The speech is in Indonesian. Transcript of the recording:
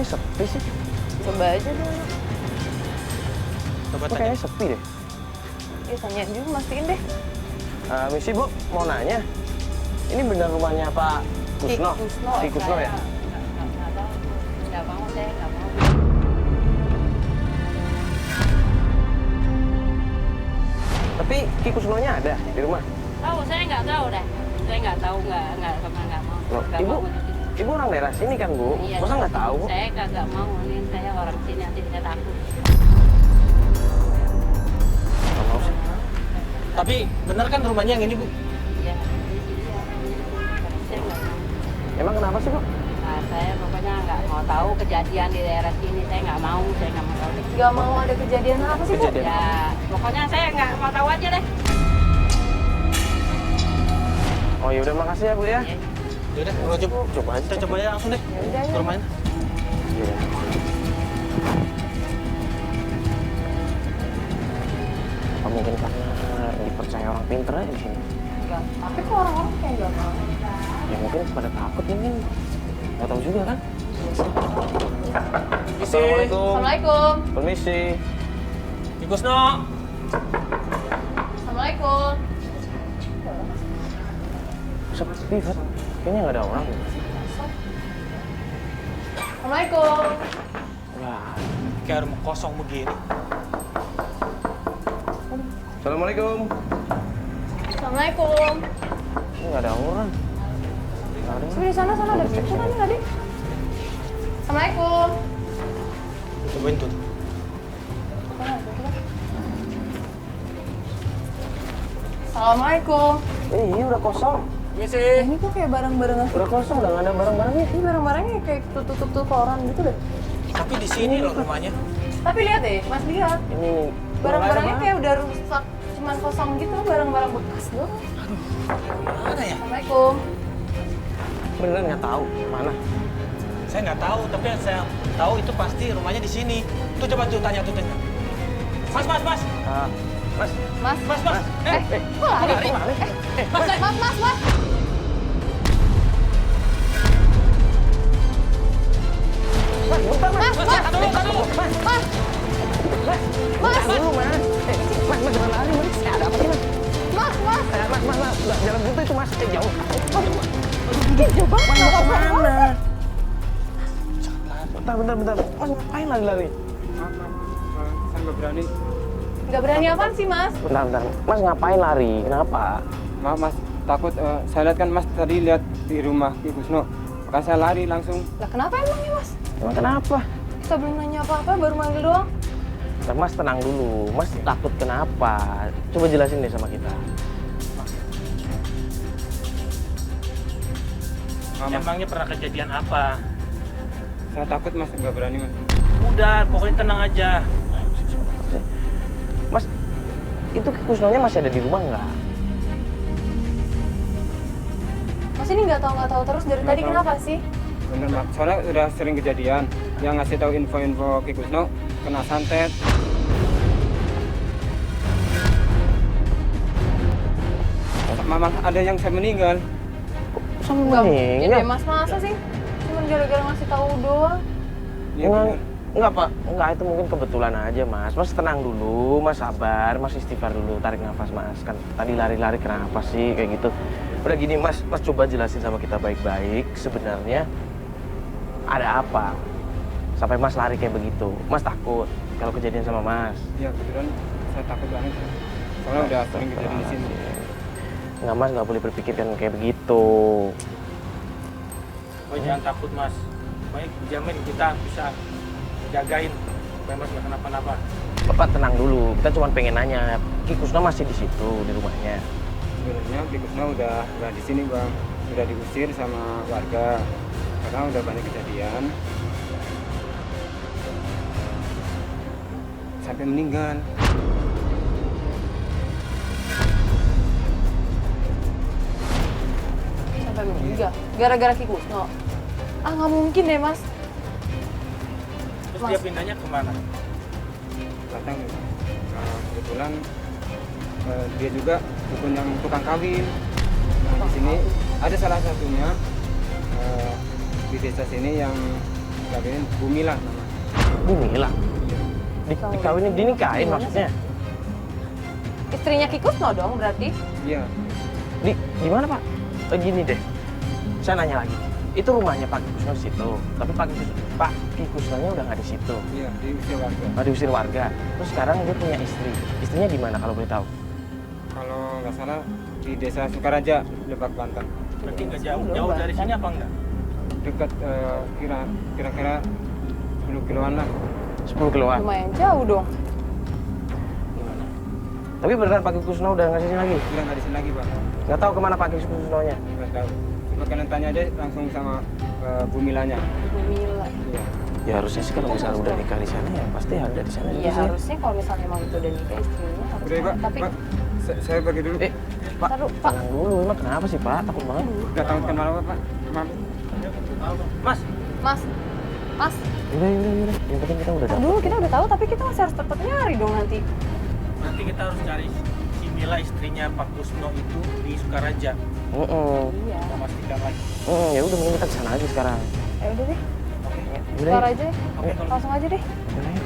kayaknya sepi sih. Coba aja dulu. Coba kayaknya sepi deh. Ya tanya juga, mastiin deh. Misi Bu, mau nanya. Ini benar rumahnya Pak Kusno? Ki Kusno ya? Nggak mau, saya nggak mau. Tapi Ki Kusnonya ada di rumah? Tahu, saya nggak tahu deh. Saya nggak tahu, nggak mau. Loh, Nggak Ibu, mau di sini. Ibu orang daerah sini kan Bu? Iya, Masa nggak tahu? Saya kagak mau, ini saya orang sini, nanti saya takut. Nggak mau sih. Tapi benar kan rumahnya yang ini, Bu? Iya, di sini ya. Tapi saya nggak mau. Emang kenapa sih Bu? Nah, saya pokoknya nggak mau tahu kejadian di daerah sini. Saya nggak mau tahu. Gak mau ada kejadian apa sih, Bu? Kejadian. Ya, pokoknya saya nggak mau tahu aja deh. Oh yaudah, makasih ya Bu ya. Iya. Yaudah, kalau Coba aja. kita coba ya langsung deh Yaudah, ke rumahnya. Iya. Apa mungkin karena dipercaya orang pinter aja di sini? Enggak. Tapi kok orang-orang kayak gak mau? Ya mungkin pada takut mungkin. Nggak tahu juga kan? Misi, Assalamualaikum. Assalamualaikum. Permisi. Ki Kusno. Assalamualaikum. Sepi, Fat. Kayaknya nggak ada orang. Assalamualaikum. Wah. Kayak rumah kosong begini. Assalamualaikum. Assalamualaikum. Ini nggak ada orang. Nggak ada. Coba di sana ada pintu kan tadi? Assalamualaikum. Cobain tuh. Assalamualaikum. Iya, udah kosong. Misi. Ini kok kayak barang-barang Udah kosong, udah nggak ada barang-barangnya. Ini barang-barangnya kayak tutup-tutup koran gitu deh. Tapi di sini loh rumahnya. Tapi lihat deh, Mas lihat. Ini Barang-barangnya kayak udah rusak, cuman kosong gitu, barang-barang bekas doang. Mana ya? Assalamualaikum. beneran nggak tahu mana. Saya nggak tahu, tapi yang saya tahu itu pasti rumahnya di sini. Tuh coba tuh tanya. Mas. Ah, Mas. Mas. Mas. Kok lari? Kok lari? Mas. Mas, bentar, Mas. Tahan dulu. Mas, dulu, Mas. Mas, jangan lari, Mas. Ada apa sih, Mas? Mas. Jalan buntu itu, Mas. Jauh. Jauh banget. Mas, mau kemana? Jangan lari. Bentar. Mas, ngapain lari-lari? Saya nggak berani. Nggak berani apaan sih, Mas? Bentar. Mas, ngapain lari? Kenapa? Maaf mas, takut. Saya lihat kan mas tadi lihat di rumah Ki Kusno. Makanya saya lari langsung. Lah kenapa emangnya, Mas? Emang kenapa? Kita belum nanya apa-apa, baru manggil doang. Bentar, Mas, tenang dulu. Mas, takut kenapa? Coba jelasin deh sama kita. Mas, Emangnya pernah kejadian apa? saya takut mas, nggak berani mas. Udah, pokoknya tenang aja. Mas, itu Ki Kusnonya masih ada di rumah nggak? Mas ini nggak tahu terus dari Nggak tadi tahu. kenapa sih? Bener mas, soalnya udah sering kejadian. Yang ngasih tahu info-info Ki Kusno kena santet. Malah ada yang saya meninggal. Sama Nggak mungkin meninggal? deh, Mas. Masa sih? Cuman gara-gara ngasih tahu doang. Iya bener. Enggak, Pak. Enggak, itu mungkin kebetulan aja, Mas. Mas tenang dulu, Mas sabar, Mas istighfar dulu, tarik nafas, Mas. Kan tadi lari-lari kenapa sih kayak gitu? Udah gini, Mas coba jelasin sama kita baik-baik. Sebenarnya ada apa? Sampai Mas lari kayak begitu. Mas takut kalau kejadian sama Mas. Iya kebetulan saya takut banget. Soalnya udah sering kejadian di sini. Enggak, Mas, nggak boleh berpikir kan kayak begitu. Oh, jangan takut, Mas. Baik, jamin kita bisa jagain supaya Mas nggak kenapa-napa. Bapak tenang dulu, kita cuma pengen nanya, Ki Kusno masih di situ, di rumahnya. Sebenarnya Ki Kusno udah di sini bang, udah diusir sama warga karena udah banyak kejadian sampai meninggal. Sampai meninggal. Gara-gara Ki Kusno. Ah, nggak mungkin deh, Mas. Terus Mas. dia pindahnya kemana? Datang kebetulan dia juga dukun yang tukang kawin. Nah, di sini ada salah satunya di desa sini yang dikawinin Gumilang namanya. Gumilang. Dikawinin, dinikahin Gimana maksudnya. Istrinya Ki Kusno dong berarti? Iya. Di mana Pak? Gini deh, saya nanya lagi. Itu rumahnya Pak Ki Kusno di situ, tapi Pak Ki Kusnonya udah nggak di situ. Iya, diusir warga. Nggak diusir warga. Terus sekarang dia punya istri. Istrinya di mana kalau boleh tahu? Kalau nggak salah di desa Sukaraja, Lebak, Banten. Berarti nggak jauh dari sini apa enggak? Dekat kira-kira 10 kiloan lah. 10 kiloan. Lumayan jauh dong. Gimana? Tapi beneran Pak Ki Kusno udah nggak di sini lagi? Udah nggak di sini lagi, Bang. Nggak tahu kemana Pak Ki Kusnonya? Nggak tahu. Coba kalian tanya aja langsung sama Gumilanya. Gumila. Iya. Ya harusnya sih kalau misalnya udah nikah di sana ya pasti ada di sana juga Iya sih. harusnya kalau misalnya emang itu udah nikah istrinya harus Udah ya, Pak. tapi Pak, saya pergi dulu. Pak, Taruh, Pak. tenang dulu. Emang kenapa sih Pak? Takut banget. Nggak tahu kenal apa, Pak. Maaf. Mas, Mas, Mas, Udah. Yang penting kita udah tar dapet. dulu kita udah tahu tapi kita masih harus tetap nyari dong nanti. nanti kita harus cari si Mila istrinya Pak Kusno itu di Sukaraja. Iya. Kita pastikan lagi. Ya udah mending kita kesana aja sekarang. Ya udah deh. Udah Keluar ya. aja deh. Oke, kalau Langsung aja deh. Udah ya.